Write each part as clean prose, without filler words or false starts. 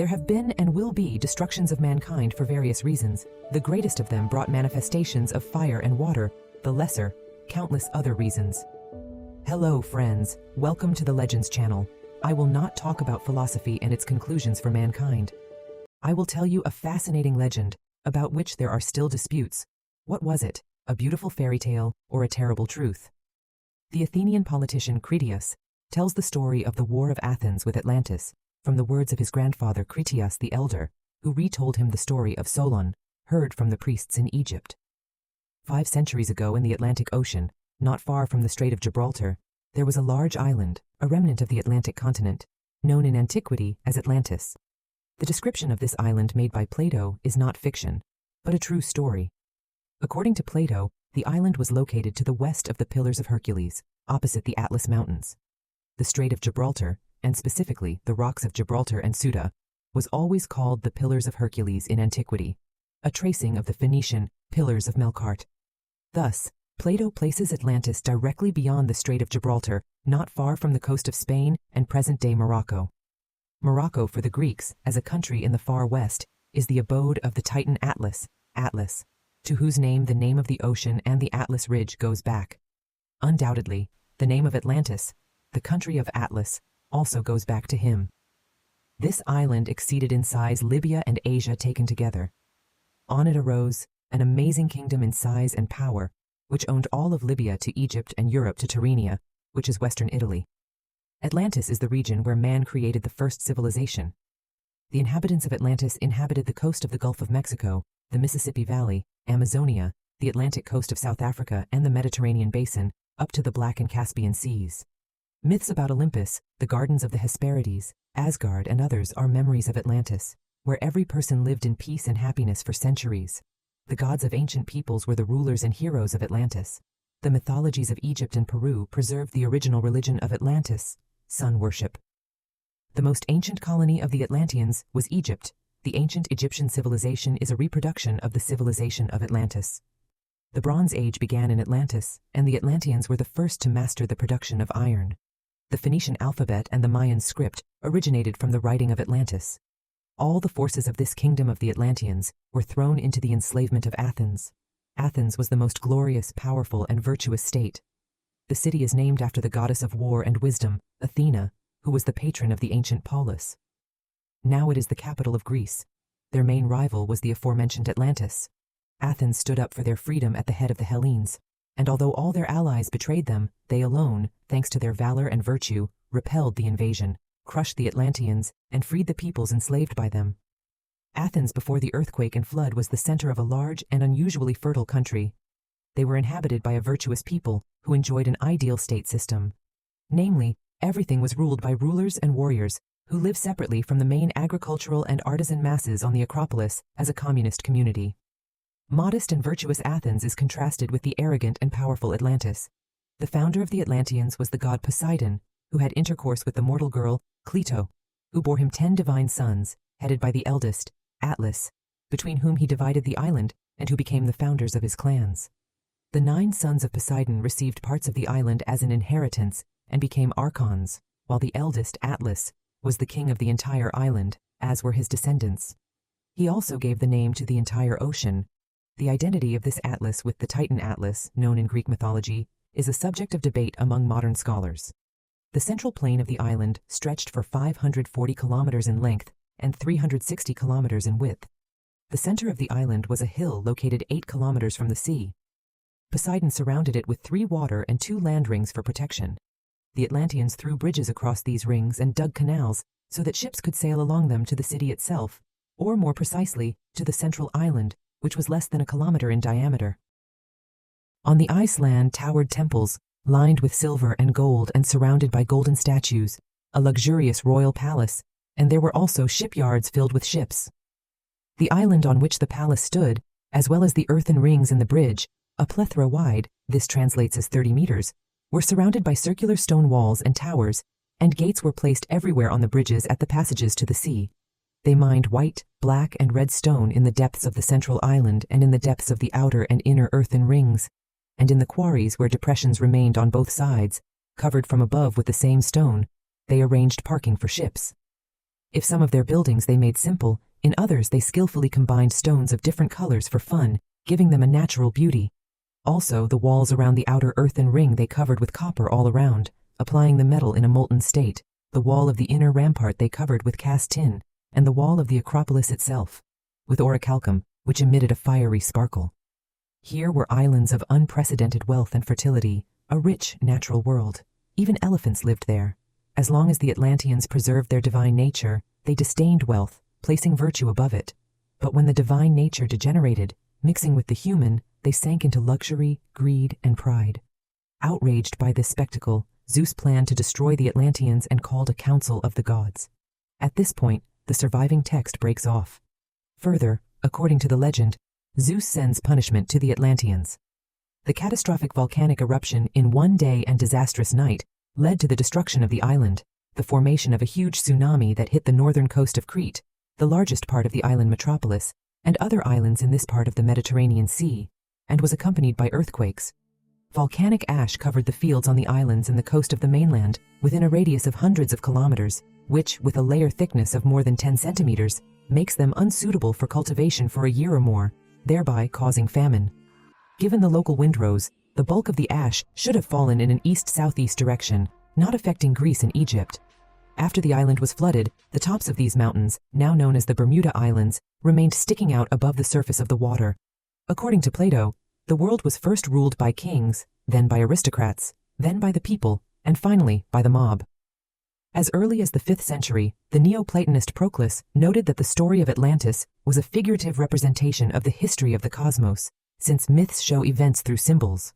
There have been and will be destructions of mankind for various reasons. The greatest of them brought manifestations of fire and water, the lesser, countless other reasons. Hello friends, welcome to the Legends channel. I will not talk about philosophy and its conclusions for mankind. I will tell you a fascinating legend, about which there are still disputes. What was it, a beautiful fairy tale, or a terrible truth? The Athenian politician Critias tells the story of the War of Athens with Atlantis, from the words of his grandfather Critias the Elder, who retold him the story of Solon, heard from the priests in Egypt. 5 centuries ago in the Atlantic Ocean, not far from the Strait of Gibraltar, there was a large island, a remnant of the Atlantic continent, known in Antiquity as Atlantis. The description of this island made by Plato is not fiction, but a true story. According to Plato, the island was located to the west of the Pillars of Hercules, opposite the Atlas Mountains. The Strait of Gibraltar, and specifically the rocks of Gibraltar and Ceuta, was always called the Pillars of Hercules in Antiquity, a tracing of the Phoenician Pillars of Melqart. Thus, Plato places Atlantis directly beyond the Strait of Gibraltar, not far from the coast of Spain and present-day Morocco. Morocco for the Greeks, as a country in the far west, is the abode of the Titan Atlas, to whose name the name of the ocean and the Atlas Ridge goes back. Undoubtedly, the name of Atlantis, the country of Atlas, also goes back to him. This island exceeded in size Libya and Asia taken together. On it arose an amazing kingdom in size and power, which owned all of Libya to Egypt and Europe to Tyrrhenia, which is western Italy. Atlantis is the region where man created the first civilization. The inhabitants of Atlantis inhabited the coast of the Gulf of Mexico, the Mississippi Valley, Amazonia, the Atlantic coast of South Africa, and the Mediterranean basin, up to the Black and Caspian seas. Myths about Olympus, the gardens of the Hesperides, Asgard, and others are memories of Atlantis, where every person lived in peace and happiness for centuries. The gods of ancient peoples were the rulers and heroes of Atlantis. The mythologies of Egypt and Peru preserved the original religion of Atlantis, sun worship. The most ancient colony of the Atlanteans was Egypt. The ancient Egyptian civilization is a reproduction of the civilization of Atlantis. The Bronze Age began in Atlantis, and the Atlanteans were the first to master the production of iron. The Phoenician alphabet and the Mayan script originated from the writing of Atlantis. All the forces of this kingdom of the Atlanteans were thrown into the enslavement of Athens. Athens was the most glorious, powerful, and virtuous state. The city is named after the goddess of war and wisdom, Athena, who was the patron of the ancient polis. Now it is the capital of Greece. Their main rival was the aforementioned Atlantis. Athens stood up for their freedom at the head of the Hellenes, and although all their allies betrayed them, they alone, thanks to their valor and virtue, repelled the invasion, crushed the Atlanteans, and freed the peoples enslaved by them. Athens before the earthquake and flood was the center of a large and unusually fertile country. They were inhabited by a virtuous people who enjoyed an ideal state system. Namely, everything was ruled by rulers and warriors who lived separately from the main agricultural and artisan masses on the Acropolis as a communist community. Modest and virtuous Athens is contrasted with the arrogant and powerful Atlantis. The founder of the Atlanteans was the god Poseidon, who had intercourse with the mortal girl, Cleito, who bore him 10 divine sons, headed by the eldest, Atlas, between whom he divided the island and who became the founders of his clans. The 9 sons of Poseidon received parts of the island as an inheritance and became archons, while the eldest, Atlas, was the king of the entire island, as were his descendants. He also gave the name to the entire ocean. The identity of this Atlas with the Titan Atlas, known in Greek mythology, is a subject of debate among modern scholars. The central plain of the island stretched for 540 kilometers in length and 360 kilometers in width. The center of the island was a hill located 8 kilometers from the sea. Poseidon surrounded it with 3 water and 2 land rings for protection. The Atlanteans threw bridges across these rings and dug canals so that ships could sail along them to the city itself, or more precisely, to the central island, which was less than a kilometer in diameter. On the iceland towered temples, lined with silver and gold and surrounded by golden statues, a luxurious royal palace, and there were also shipyards filled with ships. The island on which the palace stood, as well as the earthen rings and the bridge, a plethora wide, this translates as 30 meters, were surrounded by circular stone walls and towers, and gates were placed everywhere on the bridges at the passages to the sea. They mined white, black, and red stone in the depths of the central island and in the depths of the outer and inner earthen rings, and in the quarries where depressions remained on both sides, covered from above with the same stone, they arranged parking for ships. If some of their buildings they made simple, in others they skillfully combined stones of different colors for fun, giving them a natural beauty. Also, the walls around the outer earthen ring they covered with copper all around, applying the metal in a molten state, the wall of the inner rampart they covered with cast tin, and the wall of the Acropolis itself, with orichalcum, which emitted a fiery sparkle. Here were islands of unprecedented wealth and fertility, a rich natural world. Even elephants lived there. As long as the Atlanteans preserved their divine nature, they disdained wealth, placing virtue above it. But when the divine nature degenerated, mixing with the human, they sank into luxury, greed, and pride. Outraged by this spectacle, Zeus planned to destroy the Atlanteans and called a council of the gods. At this point, the surviving text breaks off. Further, according to the legend, Zeus sends punishment to the Atlanteans. The catastrophic volcanic eruption in one day and disastrous night led to the destruction of the island, the formation of a huge tsunami that hit the northern coast of Crete, the largest part of the island metropolis, and other islands in this part of the Mediterranean Sea, and was accompanied by earthquakes. Volcanic ash covered the fields on the islands and the coast of the mainland within a radius of hundreds of kilometers, which, with a layer thickness of more than 10 centimeters, makes them unsuitable for cultivation for a year or more, thereby causing famine. Given the local windrows, the bulk of the ash should have fallen in an east-southeast direction, not affecting Greece and Egypt. After the island was flooded, the tops of these mountains, now known as the Bermuda Islands, remained sticking out above the surface of the water. According to Plato, the world was first ruled by kings, then by aristocrats, then by the people, and finally by the mob. As early as the 5th century, the Neoplatonist Proclus noted that the story of Atlantis was a figurative representation of the history of the cosmos, since myths show events through symbols.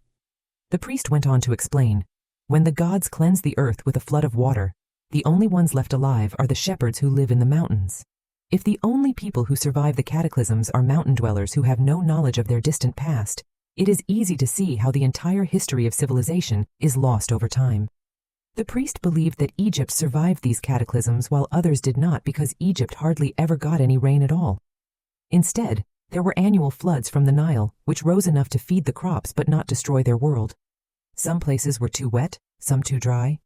The priest went on to explain, when the gods cleanse the earth with a flood of water, the only ones left alive are the shepherds who live in the mountains. If the only people who survive the cataclysms are mountain dwellers who have no knowledge of their distant past, it is easy to see how the entire history of civilization is lost over time. The priest believed that Egypt survived these cataclysms while others did not because Egypt hardly ever got any rain at all. Instead, there were annual floods from the Nile, which rose enough to feed the crops but not destroy their world. Some places were too wet, some too dry.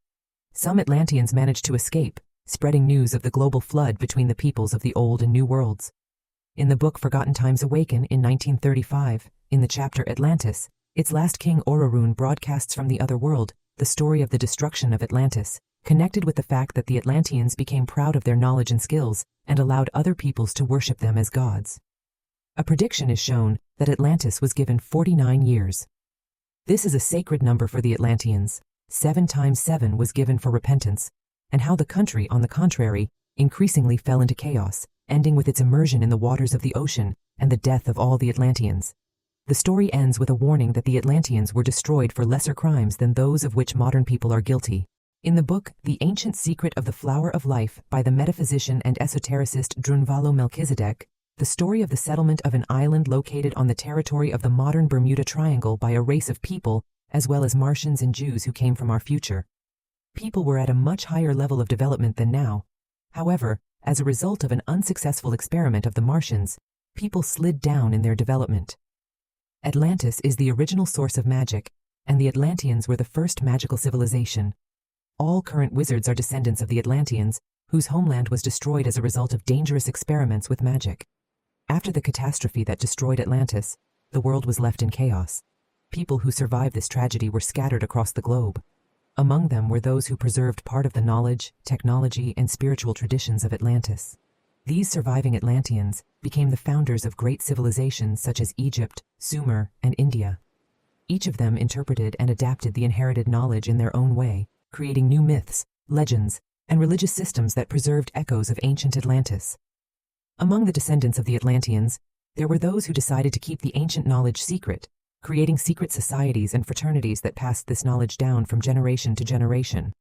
Some Atlanteans managed to escape, spreading news of the global flood between the peoples of the Old and New Worlds. In the book Forgotten Times Awaken in 1935, in the chapter Atlantis, its last king Orarun broadcasts from the other world the story of the destruction of Atlantis, connected with the fact that the Atlanteans became proud of their knowledge and skills and allowed other peoples to worship them as gods. A prediction is shown that Atlantis was given 49 years. This is a sacred number for the Atlanteans. 7 times 7 was given for repentance, and how the country, on the contrary, increasingly fell into chaos, ending with its immersion in the waters of the ocean and the death of all the Atlanteans. The story ends with a warning that the Atlanteans were destroyed for lesser crimes than those of which modern people are guilty. In the book The Ancient Secret of the Flower of Life by the metaphysician and esotericist Drunvalo Melchizedek, the story of the settlement of an island located on the territory of the modern Bermuda Triangle by a race of people, as well as Martians and Jews who came from our future. People were at a much higher level of development than now. However, as a result of an unsuccessful experiment of the Martians, people slid down in their development. Atlantis is the original source of magic, and the Atlanteans were the first magical civilization. All current wizards are descendants of the Atlanteans, whose homeland was destroyed as a result of dangerous experiments with magic. After the catastrophe that destroyed Atlantis, the world was left in chaos. People who survived this tragedy were scattered across the globe. Among them were those who preserved part of the knowledge, technology, and spiritual traditions of Atlantis. These surviving Atlanteans became the founders of great civilizations such as Egypt, Sumer, and India. Each of them interpreted and adapted the inherited knowledge in their own way, creating new myths, legends, and religious systems that preserved echoes of ancient Atlantis. Among the descendants of the Atlanteans, there were those who decided to keep the ancient knowledge secret, creating secret societies and fraternities that passed this knowledge down from generation to generation.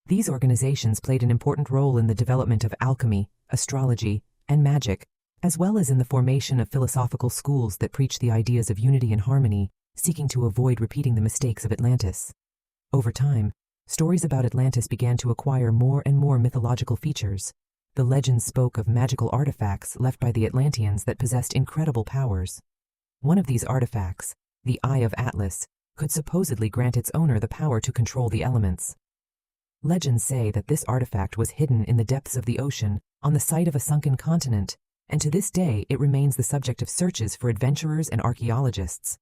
These organizations played an important role in the development of alchemy, astrology, and magic, as well as in the formation of philosophical schools that preach the ideas of unity and harmony, seeking to avoid repeating the mistakes of Atlantis. Over time, stories about Atlantis began to acquire more and more mythological features. The legends spoke of magical artifacts left by the Atlanteans that possessed incredible powers. One of these artifacts, the Eye of Atlas, could supposedly grant its owner the power to control the elements. Legends say that this artifact was hidden in the depths of the ocean on the site of a sunken continent, and to this day it remains the subject of searches for adventurers and archaeologists.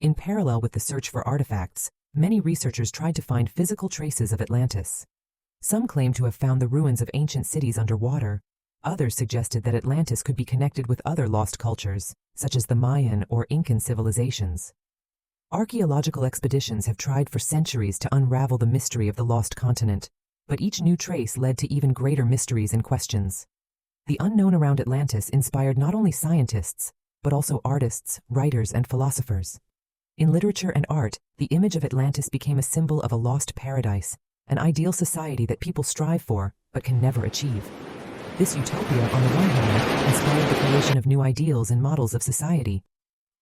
In parallel with the search for artifacts, many researchers tried to find physical traces of Atlantis. Some claim to have found the ruins of ancient cities underwater. Others suggested that Atlantis could be connected with other lost cultures, such as the Mayan or Incan civilizations. Archaeological expeditions have tried for centuries to unravel the mystery of the lost continent, but each new trace led to even greater mysteries and questions. The unknown around Atlantis inspired not only scientists, but also artists, writers, and philosophers. In literature and art, the image of Atlantis became a symbol of a lost paradise, an ideal society that people strive for, but can never achieve. This utopia, on the one hand, inspired the creation of new ideals and models of society.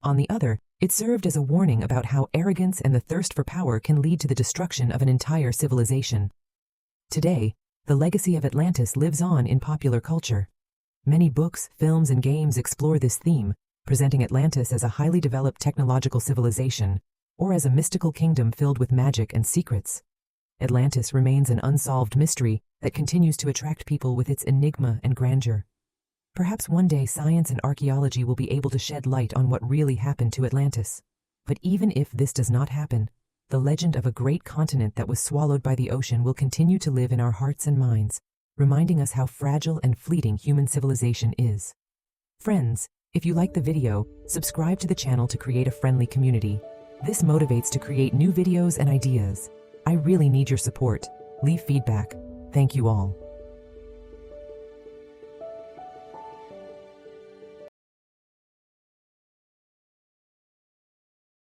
On the other, it served as a warning about how arrogance and the thirst for power can lead to the destruction of an entire civilization. Today, the legacy of Atlantis lives on in popular culture. Many books, films, and games explore this theme, presenting Atlantis as a highly developed technological civilization, or as a mystical kingdom filled with magic and secrets. Atlantis remains an unsolved mystery that continues to attract people with its enigma and grandeur. Perhaps one day science and archaeology will be able to shed light on what really happened to Atlantis. But even if this does not happen, the legend of a great continent that was swallowed by the ocean will continue to live in our hearts and minds, reminding us how fragile and fleeting human civilization is. Friends, if you like the video, subscribe to the channel to create a friendly community. This motivates to create new videos and ideas. I really need your support. Leave feedback. Thank you all.